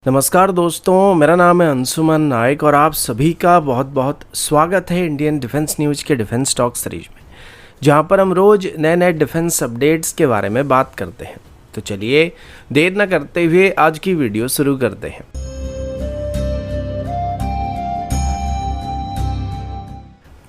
नमस्कार दोस्तों, मेरा नाम है अंशुमन नायक और आप सभी का बहुत बहुत स्वागत है इंडियन डिफेंस न्यूज़ के डिफेंस टॉक सीरीज में, जहां पर हम रोज़ नए नए डिफेंस अपडेट्स के बारे में बात करते हैं। तो चलिए देर न करते हुए आज की वीडियो शुरू करते हैं।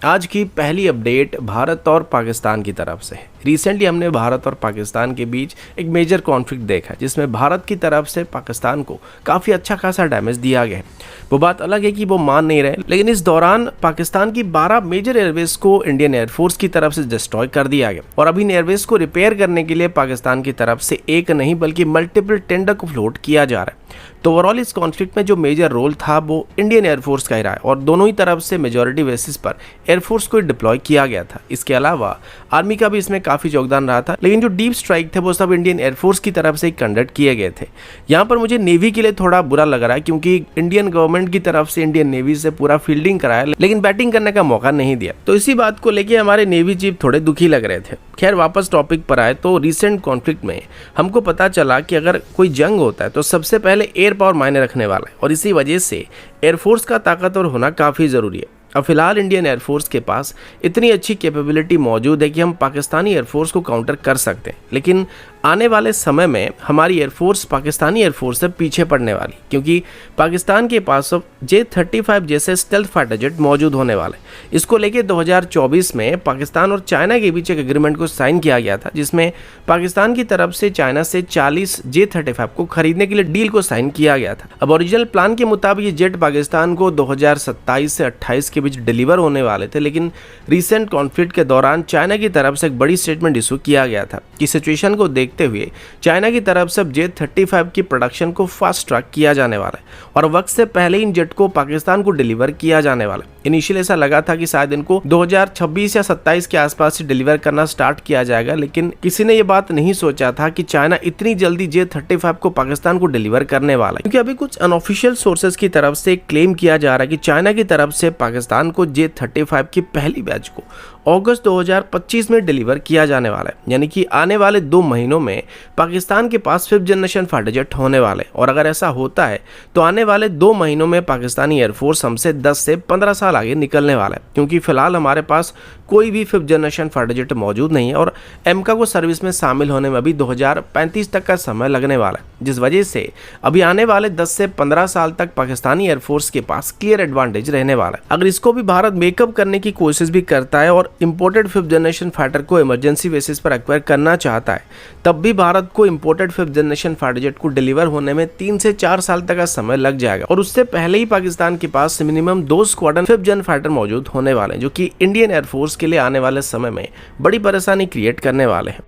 आज की पहली अपडेट भारत और पाकिस्तान की तरफ से है। रिसेंटली हमने भारत और पाकिस्तान के बीच एक मेजर कॉन्फ्लिक्ट देखा जिसमें भारत की तरफ से पाकिस्तान को काफ़ी अच्छा खासा डैमेज दिया गया है। वो बात अलग है कि वो मान नहीं रहे, लेकिन इस दौरान पाकिस्तान की 12 मेजर एयरवेज को इंडियन एयरफोर्स की तरफ से डिस्ट्रॉय कर दिया गया और अभी इन एयरवेज को रिपेयर करने के लिए पाकिस्तान की तरफ से एक नहीं बल्कि मल्टीपल टेंडर को फ्लोट किया जा रहा है। तो ओवरऑल इस कॉन्फ्लिक्ट में जो मेजर रोल था वो इंडियन एयरफोर्स का ही रहा है और दोनों ही तरफ से मेजॉरिटी बेसिस पर एयरफोर्स को डिप्लॉय किया गया था। इसके अलावा आर्मी का भी इसमें काफ़ी योगदान रहा था, लेकिन जो डीप स्ट्राइक थे वो सब इंडियन एयरफोर्स की तरफ से कंडक्ट किए गए थे। यहाँ पर मुझे नेवी के लिए थोड़ा बुरा लग रहा है क्योंकि इंडियन गवर्नमेंट की तरफ से इंडियन नेवी से पूरा फील्डिंग कराया लेकिन बैटिंग करने का मौका नहीं दिया। तो इसी बात को लेकर हमारे नेवी चीफ थोड़े दुखी लग रहे थे। खैर वापस टॉपिक पर आए तो रिसेंट कॉन्फ्लिक्ट में हमको पता चला कि अगर कोई जंग होता है तो सबसे पहले एयर पावर मायने रखने वाला है और इसी वजह से एयरफोर्स का ताकतवर होना काफ़ी ज़रूरी है। अब फिलहाल इंडियन एयरफोर्स के पास इतनी अच्छी कैपेबिलिटी मौजूद है कि हम पाकिस्तानी एयरफोर्स को काउंटर कर सकते हैं, लेकिन आने वाले समय में हमारी एयरफोर्स पाकिस्तानी एयरफोर्स से पीछे पड़ने वाली, क्योंकि पाकिस्तान के पास अब J-35 जैसे स्टेल्थ फाइटर जेट मौजूद होने वाले। इसको लेके 2024 में पाकिस्तान और चाइना के बीच एक एग्रीमेंट को साइन किया गया था जिसमें पाकिस्तान की तरफ से चाइना से 40 J-35 को खरीदने के लिए डील को साइन किया गया था। अब ओरिजिनल प्लान के मुताबिक ये जेट पाकिस्तान को 2027 से 28 के बीच डिलीवर होने वाले थे, लेकिन रिसेंट कॉन्फ्लिक्ट के दौरान चाइना की तरफ से एक बड़ी स्टेटमेंट इशू किया गया था कि सिचुएशन को देखते हुए चाइना की तरफ से J-35 की प्रोडक्शन को फास्ट ट्रैक किया जाने वाला है और वक्त से पहले इन जेट को पाकिस्तान को डिलीवर किया जाने वाला है। इनिशियल ऐसा लगा था कि शायद इनको 2026 या 27 के आसपास से डिलीवर करना स्टार्ट किया जाएगा, लेकिन किसी ने ये बात नहीं सोचा था कि चाइना इतनी जल्दी J-35 को पाकिस्तान को डिलीवर करने वाला है, क्योंकि अभी कुछ अनऑफिशियल सोर्सेज की तरफ से क्लेम किया जा रहा है कि चाइना की तरफ से पाकिस्तान को J-35 की पहली बैच को अगस्त 2025 में डिलीवर किया जाने वाला है, यानी कि आने वाले 2 महीनों में पाकिस्तान के पास 5th जनरेशन फाइटर जेट होने वाले। और अगर ऐसा होता है तो आने वाले 2 महीनों में पाकिस्तानी एयरफोर्स हमसे 10 से 15 साल आगे निकलने वाला है, क्योंकि फिलहाल हमारे पास कोई भी 5th जनरेशन फाइटर जेट मौजूद नहीं है और एमका को सर्विस में शामिल होने में अभी 2035 तक का समय लगने वाला है, जिस वजह से अभी आने वाले 10 से 15 साल तक पाकिस्तानी एयरफोर्स के पास क्लियर एडवांटेज रहने वाला है। अगर इसको भी भारत मेकअप करने की कोशिश भी करता है और इंपोर्टेड 5th जनरेशन फाइटर को इमरजेंसी बेसिस पर एक्वायर करना चाहता है, तब भी भारत को imported 5th generation fighter jet को डिलीवर होने में 3 से 4 साल तक का समय लग जाएगा और उससे पहले ही पाकिस्तान के पास मिनिमम 2 स्क्वाड्रन 5th जन फाइटर मौजूद होने वाले हैं, जो कि इंडियन एयरफोर्स के लिए आने वाले समय में बड़ी परेशानी क्रिएट करने वाले हैं।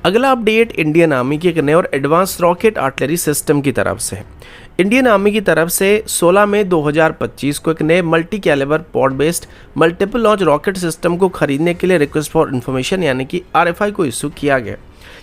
अगला अपडेट इंडियन आर्मी के एक नए और एडवांस रॉकेट आर्टिलरी सिस्टम की तरफ से है। इंडियन आर्मी की तरफ से 16 मई 2025 को एक नए multi calibre pod based multiple launch rocket system को खरीदने के लिए रिक्वेस्ट फॉर इन्फॉर्मेशन यानी कि RFI को इशू किया गया।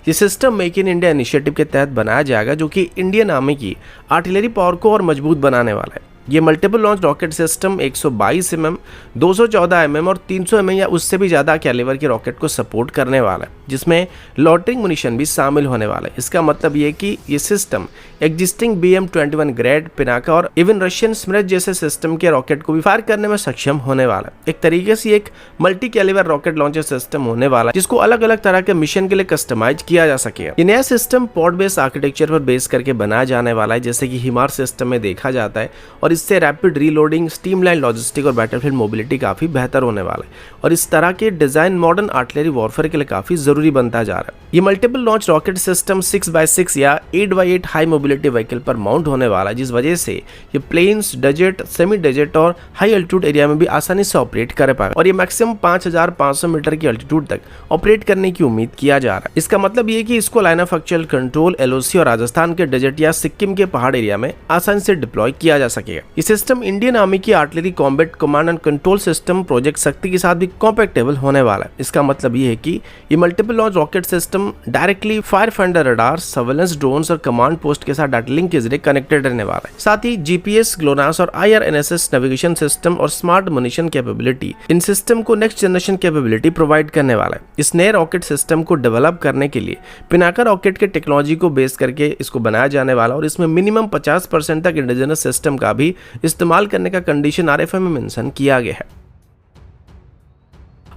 ये system make in India initiative के तहत बनाया जाएगा, जो कि इंडियन आर्मी की आर्टिलरी पावर को और मजबूत बनाने वाला है। ये multiple launch rocket system 122 mm, 214 mm और 300 mm या उससे भी ज़्यादा कैलिबर के रॉकेट को सपोर्ट करने वाला है, जिसमें लॉटरिंग मुनिशन भी शामिल होने वाला है। इसका मतलब ये कि ये system existing BM-21 grade, Pinaka और इवन रशियन स्मिर्च जैसे सिस्टम के रॉकेट को भी फायर करने में सक्षम होने वाला है। एक तरीके से एक multi calibre rocket launcher system होने वाला है जिसको अलग अलग तरह के मिशन के लिए कस्टमाइज किया जा सकेगा। ये नया सिस्टम पॉड बेस्ड आर्किटेक्चर पर बेस करके बनाया जाने वाला है, जैसे कि हिमार सिस्टम में देखा जाता है, और इससे रैपिड रीलोडिंग, स्ट्रीमलाइन लॉजिस्टिक और बैटलफील्ड मोबिलिटी काफी बेहतर होने वाला है और इस तरह के डिजाइन मॉडर्न आर्टिलरी वॉरफेयर के लिए काफी जरूरी बनता जा रहा है। ये multiple launch rocket system 6x6 या 8x8 हाई मोबिलिटी व्हीकल पर माउंट होने वाला है, जिस वजह से ये प्लेन्स, डेजर्ट, सेमी डेजर्ट और हाई एल्टीट्यूड एरिया में भी आसानी से ऑपरेट कर पाएगा और ये मैक्सिमम 5500 मीटर की एल्टीट्यूड तक ऑपरेट करने की उम्मीद किया जा रहा है। इसका मतलब ये कि इसको line of actual control, LOC और राजस्थान के डेजर्ट या सिक्किम के पहाड़ एरिया में आसानी से डिप्लॉय किया जा सकेगा। ये सिस्टम इंडियन आर्मी की artillery combat command and control system project शक्ति के साथ भी कॉम्पैक्टेबल होने वाला है। इसका मतलब ये है कि ये multiple launch rocket system directly fire finder radar, surveillance drones और कमांड पोस्ट के साथ डाटा लिंक के जरिए कनेक्टेड रहने वाला है। साथ ही जीपीएस, ग्लोनास और IRNSS नेविगेशन सिस्टम और स्मार्ट मुनिशन कैपेबिलिटी, इन सिस्टम को नेक्स्ट जनरेशन कैपेबिलिटी प्रोवाइड करने वाला है। इस नए रॉकेट सिस्टम को डेवलप करने के लिए पिनाका रॉकेट के टेक्नोलॉजी को बेस करके इसको बनाया जाने वाला और इसमें मिनिमम 50% तक इंडिजिनस सिस्टम का भी इस्तेमाल करने का कंडीशन RFI में मेंशन किया गया है।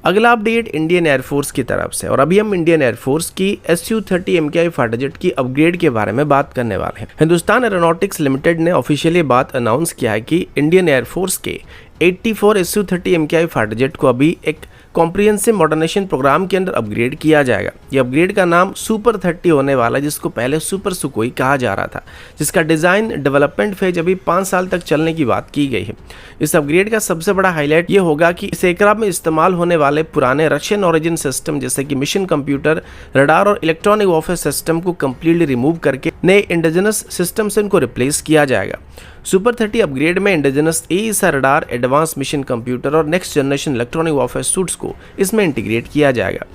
अगला अपडेट इंडियन एयरफोर्स की तरफ से, और अभी हम इंडियन एयरफोर्स की Su-30 MKI फाइटर जेट की अपग्रेड के बारे में बात करने वाले हैं। हिंदुस्तान एरोनॉटिक्स लिमिटेड ने ऑफिशियली बात अनाउंस किया है कि इंडियन एयरफोर्स के 84 Su-30 MKI फाइटर जेट को अभी एक कॉम्प्रिहेंसिव मॉडर्नाइजेशन प्रोग्राम के अंदर अपग्रेड किया जाएगा। ये अपग्रेड का नाम सुपर 30 होने वाला है, जिसको पहले सुपर सुकोई कहा जा रहा था, जिसका डिजाइन डेवलपमेंट फेज अभी 5 साल तक चलने की बात की गई है। इस अपग्रेड का सबसे बड़ा हाईलाइट ये होगा कि इस एयरक्राफ्ट में इस्तेमाल होने वाले पुराने रशियन ओरिजिन सिस्टम जैसे कि मिशन कंप्यूटर, रडार और इलेक्ट्रॉनिक वॉरफेयर सिस्टम को कंप्लीटली रिमूव करके नए इंडिजिनस सिस्टम से इनको रिप्लेस किया जाएगा। सुपर 30 अपग्रेड में indigenous AESA radar, advance mission computer और next generation electronic warfare suits को इसमें इंटीग्रेट किया जाएगा।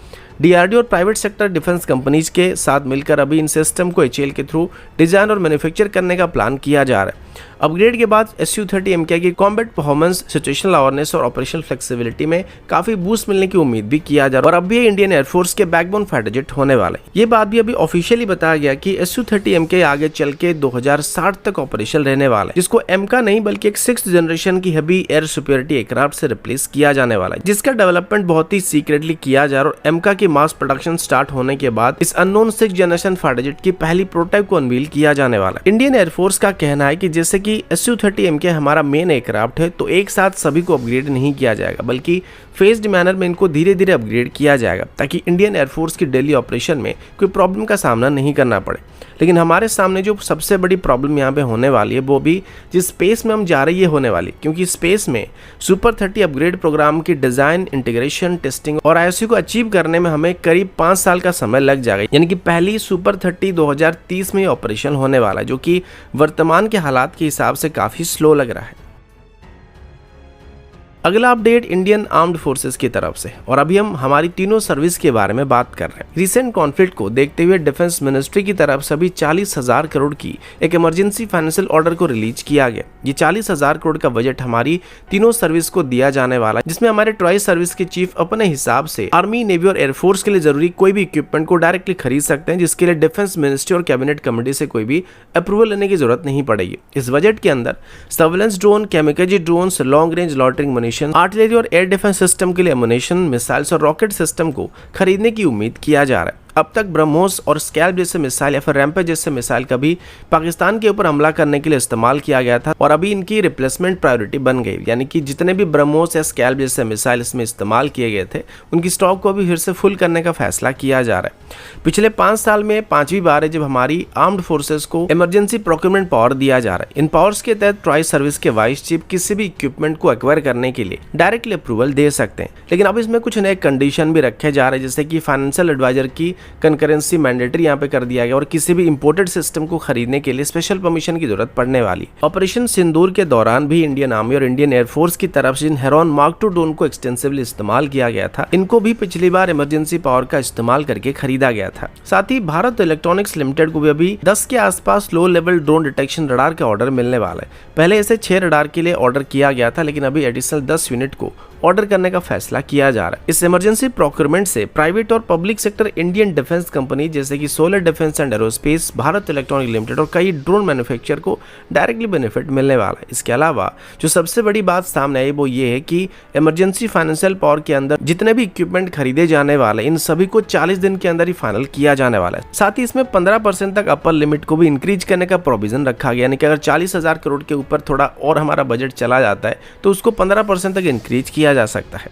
DRDO और प्राइवेट सेक्टर डिफेंस कंपनीज के साथ मिलकर अभी इन सिस्टम को HAL के थ्रू डिजाइन और मैन्युफैक्चर करने का प्लान किया जा रहा है। अपग्रेड के बाद Su-30 MKI की कॉम्बैट परफॉर्मेंस, सिचुएशनल अवेयरनेस और ऑपरेशनल फ्लेक्सिबिलिटी में काफी बूस्ट मिलने की उम्मीद भी किया जा रहा है और अब भी इंडियन एयरफोर्स के बैकबोन फाइटर जेट होने वाला है। ये बात भी अभी ऑफिशियली बताया गया कि Su-30 MKI आगे चल के 2060 तक ऑपरेशनल रहने वाला है, जिसको MK नहीं बल्कि एक 6th जनरेशन की हेवी एयर सुपीरियरिटी एयरक्राफ्ट से रिप्लेस किया जाने वाला है, जिसका डेवलपमेंट बहुत ही सीक्रेटली किया जा रहा है। और MK की मास प्रोडक्शन स्टार्ट होने के बाद इस unknown 6th generation fighter jet की पहली प्रोटोटाइप को अनवील किया जाने वाला है। इंडियन एयरफोर्स का कहना है कि जैसे कि Su-30 MKI हमारा मेन एयरक्राफ्ट है, तो एक साथ सभी को अपग्रेड नहीं किया जाएगा, बल्कि फेज्ड मैनर में इनको धीरे धीरे अपग्रेड किया जाएगा ताकि इंडियन एयरफोर्स की डेली ऑपरेशन में कोई प्रॉब्लम का सामना नहीं करना पड़े। लेकिन हमारे सामने जो सबसे बड़ी प्रॉब्लम यहाँ पे होने वाली है वो भी जिस स्पेस में हम जा रहे हैं होने वाली, क्योंकि स्पेस में सुपर 30 अपग्रेड प्रोग्राम की डिजाइन, इंटीग्रेशन, टेस्टिंग और IOC को अचीव करने में हमें करीब 5 साल का समय लग जाएगा। यानी कि पहली सुपर 30 2030 में ऑपरेशन होने वाला है, जो कि वर्तमान के हालात के हिसाब से काफी स्लो लग रहा है। अगला अपडेट इंडियन आर्म्ड फोर्सेस की तरफ से, और अभी हम हमारी तीनों सर्विस के बारे में बात कर रहे हैं। रिसेंट कॉन्फ्लिक्ट को देखते हुए डिफेंस मिनिस्ट्री की तरफ से भी 40,000 करोड़ की एक इमरजेंसी फाइनेंशियल ऑर्डर को रिलीज किया गया। ये 40,000 करोड़ का बजट हमारी तीनों सर्विस को दिया जाने वाला है, जिसमें हमारे ट्राई सर्विस के चीफ अपने हिसाब से आर्मी, नेवी और एयरफोर्स के लिए जरूरी कोई भी इक्विपमेंट को डायरेक्टली खरीद सकते हैं, जिसके लिए डिफेंस मिनिस्ट्री और कैबिनेट कमेटी से कोई भी अप्रूवल लेने की जरूरत नहीं पड़ेगी। इस बजट के अंदर surveillance drone, kamikaze drone, long range loitering munition, artillery और एयर डिफेंस सिस्टम के लिए एमुनेशन, मिसाइल्स और रॉकेट सिस्टम को खरीदने की उम्मीद किया जा रहा है। अब तक ब्रह्मोस और स्कैल्प जैसे मिसाइल या फिर रैम्पेज जैसे मिसाइल का भी पाकिस्तान के ऊपर हमला करने के लिए इस्तेमाल किया गया था और अभी इनकी रिप्लेसमेंट प्रायोरिटी बन गई। यानी कि जितने भी ब्रह्मोस या स्कैल्प जैसे मिसाइल इसमें इस्तेमाल किए गए थे, उनकी स्टॉक को भी फिर से फुल करने का फैसला किया जा रहा है। पिछले 5 साल में 5वीं बार है जब हमारी आर्म्ड फोर्सेस को इमरजेंसी प्रोक्योरमेंट पावर दिया जा रहा है। इन पावर्स के तहत ट्राई सर्विस के वाइस चीफ किसी भी इक्विपमेंट को एक्वायर करने के लिए डायरेक्टली अप्रूवल दे सकते हैं, लेकिन अब इसमें कुछ नए कंडीशन भी रखे जा रहे हैं, जैसे कि फाइनेंशियल एडवाइजर की कंकरेंसी मैंडेटरी यहाँ पे कर दिया गया और किसी भी इंपोर्टेड सिस्टम को खरीदने के लिए स्पेशल परमिशन की जरूरत पड़ने वाली। ऑपरेशन सिंदूर के दौरान भी इंडियन आर्मी और इंडियन एयरफोर्स की तरफ से हेरॉन मार्क 2 ड्रोन को एक्सटेंसिवली इस्तेमाल किया गया था, इनको भी पिछली बार इमरजेंसी पावर का इस्तेमाल करके खरीदा गया था। साथ ही भारत इलेक्ट्रॉनिक्स लिमिटेड को भी अभी 10 के आसपास low level drone detection radar का ऑर्डर मिलने वाला है। पहले ऐसे 6 रडार के लिए ऑर्डर किया गया था, लेकिन अभी एडिशनल 10 यूनिट को ऑर्डर करने का फैसला किया जा रहा है। इस इमरजेंसी प्रोक्योरमेंट से प्राइवेट और public sector Indian defence company जैसे कि solar defence and aerospace, Bharat electronic limited और कई ड्रोन मैन्युफैक्चरर को डायरेक्टली बेनिफिट मिलने वाला है। इसके अलावा जो सबसे बड़ी बात सामने आई वो ये है कि इमरजेंसी फाइनेंशियल पावर के अंदर जितने भी इक्विपमेंट खरीदे जाने वाले इन सभी को 40 दिन के अंदर ही फाइनल किया जाने वाला है। साथ ही इसमें 15% तक अपर लिमिट को भी इंक्रीज करने का प्रोविजन रखा गया, यानी कि अगर 40,000 करोड़ के ऊपर थोड़ा और हमारा बजट चला जाता है तो उसको 15% तक इंक्रीज किया जा सकता है।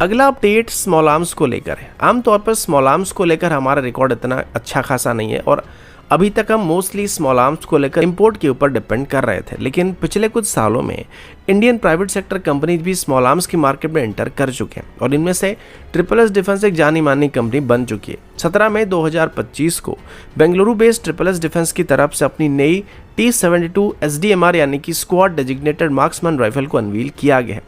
अगला अपडेट स्मॉल आर्म्स को लेकर है। आमतौर पर स्मॉल आर्म्स को लेकर हमारा रिकॉर्ड इतना अच्छा खासा नहीं है और अभी तक हम मोस्टली स्मॉल आर्म्स को लेकर इंपोर्ट के ऊपर डिपेंड कर रहे थे, लेकिन पिछले कुछ सालों में इंडियन प्राइवेट सेक्टर कंपनीज भी स्मॉल आर्म्स की मार्केट में एंटर कर चुके हैं और इनमें से ट्रिपल एस डिफेंस एक जानी मानी कंपनी बन चुकी है। 17 मई 2025 को Bengaluru based triple S defence की तरफ से अपनी नई T-72 SDMR यानी कि स्क्वाड डेजिग्नेटेड मार्क्समैन राइफल को अनवील किया गया है।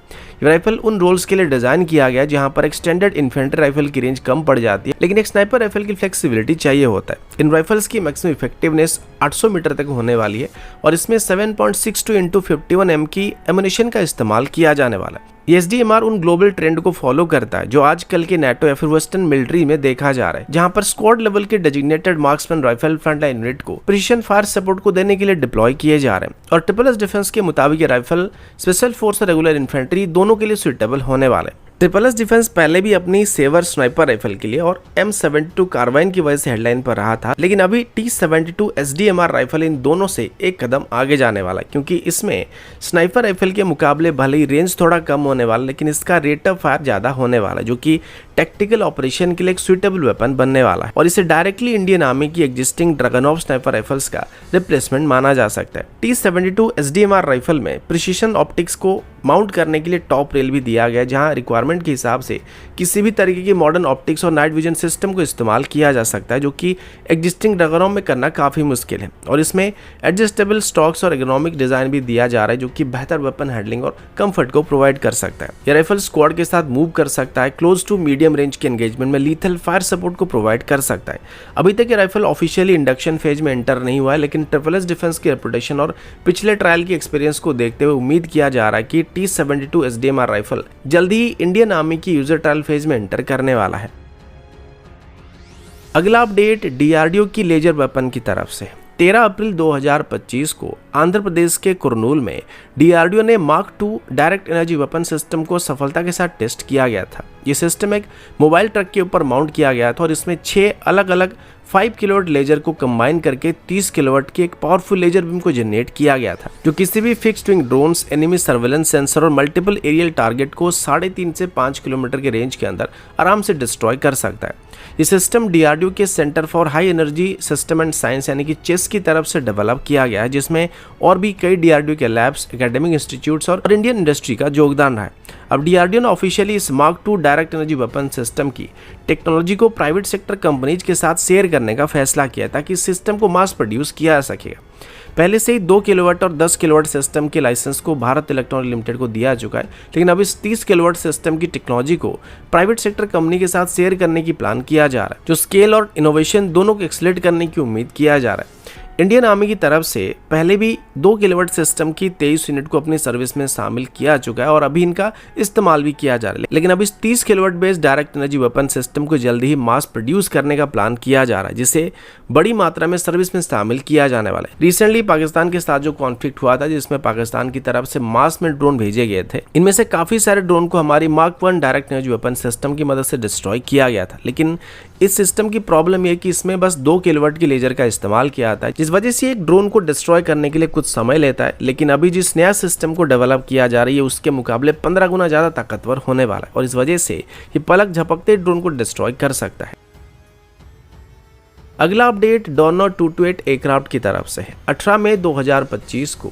ये राइफल उन रोल्स के लिए डिजाइन किया गया है जहां पर एक स्टैंडर्ड इन्फेंट्री राइफल की रेंज कम पड़ जाती है, लेकिन एक स्नाइपर राइफल की फ्लेक्सिबिलिटी चाहिए होता है। इन राइफल्स की मैक्सिमम इफेक्टिवनेस 800 मीटर तक होने वाली है और इसमें 7.62 × 51 mm की एमुनिशन का इस्तेमाल किया जाने वाला है। ये SDMR उन ग्लोबल ट्रेंड को फॉलो करता है जो आजकल के NATO या फिर वेस्टर्न मिलिट्री में देखा जा रहा है, जहां पर स्क्वाड लेवल के designated marksman rifle frontline unit को प्रिसिशन फायर सपोर्ट को देने के लिए डिप्लॉय किए जा रहे हैं। और ट्रिपल एस डिफेंस के मुताबिक ये राइफल स्पेशल फोर्स और रेगुलर इन्फेंट्री दोनों के लिए सुइटेबल होने वाले। ट्रिपल एस डिफेंस पहले भी अपनी सेवर स्नाइपर राइफल के लिए और M72 कार्बाइन की वजह से हेडलाइन पर रहा था, लेकिन अभी T-72 SDMR राइफल इन दोनों से एक कदम आगे जाने वाला है, क्योंकि इसमें स्नाइपर राइफल के मुकाबले भले ही रेंज थोड़ा कम होने वाला, लेकिन इसका रेट ऑफ फायर ज्यादा होने वाला है, जो कि टैक्टिकल ऑपरेशन के लिए एक सुइटेबल वेपन बनने वाला है और इसे डायरेक्टली इंडियन आर्मी की एग्जिस्टिंग ड्रैगनऑफ स्नाइपर राइफल्स का रिप्लेसमेंट माना जा सकता है। T-72 SDMR राइफल में प्रिसिशन ऑप्टिक्स को माउंट करने के लिए टॉप रेल भी दिया गया, जहां रिक्वायरमेंट के हिसाब से किसी भी तरीके की मॉडर्न ऑप्टिक्स और नाइट विजन सिस्टम को इस्तेमाल किया जा सकता है, जो कि एग्जिस्टिंग ड्रैगनॉफ में करना काफ़ी मुश्किल है। और इसमें एडजस्टेबल स्टॉक्स और एर्गोनॉमिक डिज़ाइन भी दिया जा रहा है, जो कि बेहतर वेपन हैंडलिंग और कंफर्ट को प्रोवाइड कर सकता है। यह राइफल स्क्वाड के साथ मूव कर सकता है, क्लोज टू मीडियम रेंज के एंगेजमेंट में लीथल फायर सपोर्ट को प्रोवाइड कर सकता है। अभी तक ये राइफल ऑफिशियली इंडक्शन फेज में एंटर नहीं हुआ है, लेकिन ट्रिपल एस डिफेंस की रेपुटेशन और पिछले ट्रायल की एक्सपीरियंस को देखते हुए उम्मीद किया जा रहा है कि T-72 SDMR राइफल जल्दी ही इंडियन आर्मी की यूजर ट्रायल फेज में एंटर करने वाला है। अगला अपडेट DRDO की लेजर वेपन की तरफ से। 13 अप्रैल 2025 को आंध्र प्रदेश के कुरनूल में DRDO ने mark II direct energy weapon system को सफलता के साथ टेस्ट किया गया था। ये सिस्टम एक मोबाइल ट्रक के ऊपर माउंट किया गया था और इसमें 6 अलग अलग 5 किलोवाट लेजर को कंबाइन करके 30 किलोवाट की एक पावरफुल लेजर बीम को जनरेट किया गया था, जो किसी भी fixed wing drones, enemy surveillance sensor और मल्टीपल एरियल टारगेट को 3.5 से 5 किलोमीटर के रेंज के अंदर आराम से डिस्ट्रॉय कर सकता है। ये सिस्टम DRDO के centre for high energy system and science यानी कि चेस की तरफ से डेवलप किया गया है, जिसमें और भी कई DRDO के लैब्स, एकेडमिक इंस्टीट्यूट्स और इंडियन इंडस्ट्री का योगदान रहा है। अब DRDO ने ऑफिशियली इस mark II direct energy weapon system की टेक्नोलॉजी को प्राइवेट सेक्टर कंपनीज के साथ शेयर करने का फैसला किया ताकि इस सिस्टम को मास प्रोड्यूस किया जा सकेगा। पहले से ही 2 किलोवाट और 10 किलोवाट सिस्टम के लाइसेंस को भारत इलेक्ट्रॉनिक लिमिटेड को दिया चुका है, लेकिन अब इस 30 किलोवाट सिस्टम की टेक्नोलॉजी को प्राइवेट सेक्टर कंपनी के साथ शेयर करने की प्लान किया जा रहा है, जो स्केल और इनोवेशन दोनों को एक्सलेट करने की उम्मीद किया जा रहा है। इंडियन आर्मी की तरफ से पहले भी 2 किलोवाट सिस्टम की 23 यूनिट को अपनी सर्विस में शामिल किया चुका है और अभी इनका इस्तेमाल भी किया जा रहा है, लेकिन अब इस 30 kilowatt based direct energy weapon system को जल्दी ही मास प्रोड्यूस करने का प्लान किया जा रहा है, जिसे बड़ी मात्रा में सर्विस में शामिल किया जाने वाला है। रिसेंटली पाकिस्तान के साथ जो कॉन्फ्लिक्ट हुआ था, जिसमें पाकिस्तान की तरफ से मास में ड्रोन भेजे गए थे, इनमें से काफी सारे ड्रोन को हमारी mark I direct energy weapon system की मदद से डिस्ट्रॉय किया गया था, लेकिन इस सिस्टम की प्रॉब्लम यह कि इसमें बस 2 किलोवाट की लेजर का इस्तेमाल किया जाता है, जिस वजह से एक ड्रोन को डिस्ट्रॉय करने के लिए कुछ समय लेता है। लेकिन अभी जिस नया सिस्टम को डेवलप किया जा रही है उसके मुकाबले 15 गुना ज्यादा ताकतवर होने वाला है और इस वजह से ये पलक झपकते ड्रोन को डिस्ट्रॉय कर सकता है। अगला अपडेट डोर्नियर 228 एयरक्राफ्ट की तरफ से है। 18 मई 2025 को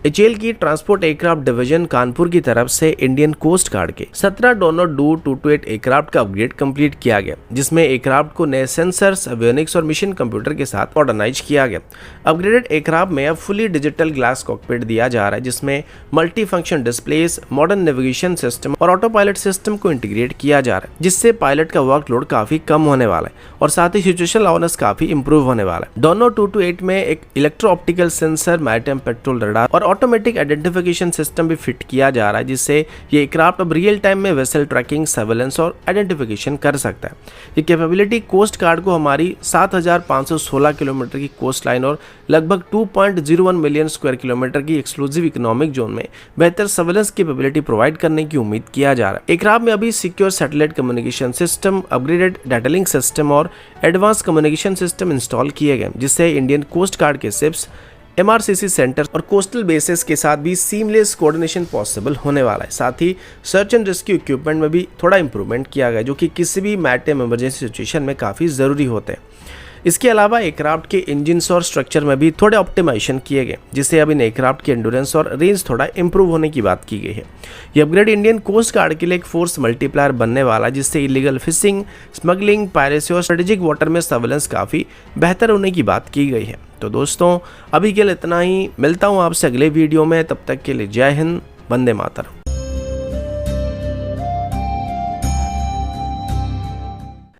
HAL की ट्रांसपोर्ट एयरक्राफ्ट डिवीजन कानपुर की तरफ से इंडियन कोस्ट गार्ड के 17 डोर्नियर 228 एयरक्राफ्ट का अपग्रेड कंप्लीट किया गया, जिसमें एयरक्राफ्ट को नए सेंसर्स, एवियोनिक्स और मिशन कंप्यूटर के साथ मॉडर्नाइज किया गया। अपग्रेडेड एयरक्राफ्ट में अब फुली डिजिटल ग्लास कॉकपिट दिया जा रहा है, जिसमें multi function displace, modern navigation system और ऑटो पायलट सिस्टम को इंटीग्रेट किया जा रहा है, जिससे पायलट का वर्कलोड काफी कम होने वाला है और साथ ही सिचुएशनल अवेयरनेस काफी इंप्रूव होने वाला है। डोर्नियर 228 में एक electro optical sensor, maritime petrol radar और ऑटोमेटिक आइडेंटिफिकेशन सिस्टम भी फिट किया जा रहा है, जिससे ये एयरक्राफ्ट अब रियल टाइम में वेसल ट्रैकिंग, सर्वेलेंस और आइडेंटिफिकेशन कर सकता है। ये कैपेबिलिटी कोस्ट गार्ड को हमारी 7,516 किलोमीटर की कोस्ट लाइन और लगभग 2.01 मिलियन स्क्वायर किलोमीटर की एक्सक्लूसिव इकोनॉमिक जोन में बेहतर सर्वेलेंस कैपेबिलिटी प्रोवाइड करने की उम्मीद किया जा रहा है। एयरक्राफ्ट में अभी secure satellite communication system, upgraded data link system और एडवांस कम्युनिकेशन सिस्टम इंस्टॉल किए गए, जिससे इंडियन कोस्ट गार्ड के शिप्स, MRCC सेंटर और कोस्टल बेसेस के साथ भी सीमलेस कोऑर्डिनेशन पॉसिबल होने वाला है। साथ ही सर्च एंड रेस्क्यू इक्विपमेंट में भी थोड़ा इंप्रूवमेंट किया गया, जो कि किसी भी मैरिटाइम इमरजेंसी सिचुएशन में काफ़ी ज़रूरी होते हैं। इसके अलावा एयरक्राफ्ट के इंजन्स और स्ट्रक्चर में भी थोड़े ऑप्टिमाइजेशन किए गए, जिससे अब इन एयरक्राफ्ट की एंडोरेंस और रेंज थोड़ा इंप्रूव होने की बात की गई है। ये अपग्रेड इंडियन कोस्ट गार्ड के लिए एक फोर्स मल्टीप्लायर बनने वाला, जिससे इलीगल फिशिंग, स्मगलिंग, पायरेसी और स्ट्रेटेजिक वाटर में सर्वेलेंस काफ़ी बेहतर होने की बात की गई है। तो दोस्तों, अभी के लिए इतना ही। मिलता हूँ आपसे अगले वीडियो में, तब तक के लिए जय हिंद, वंदे मातरम।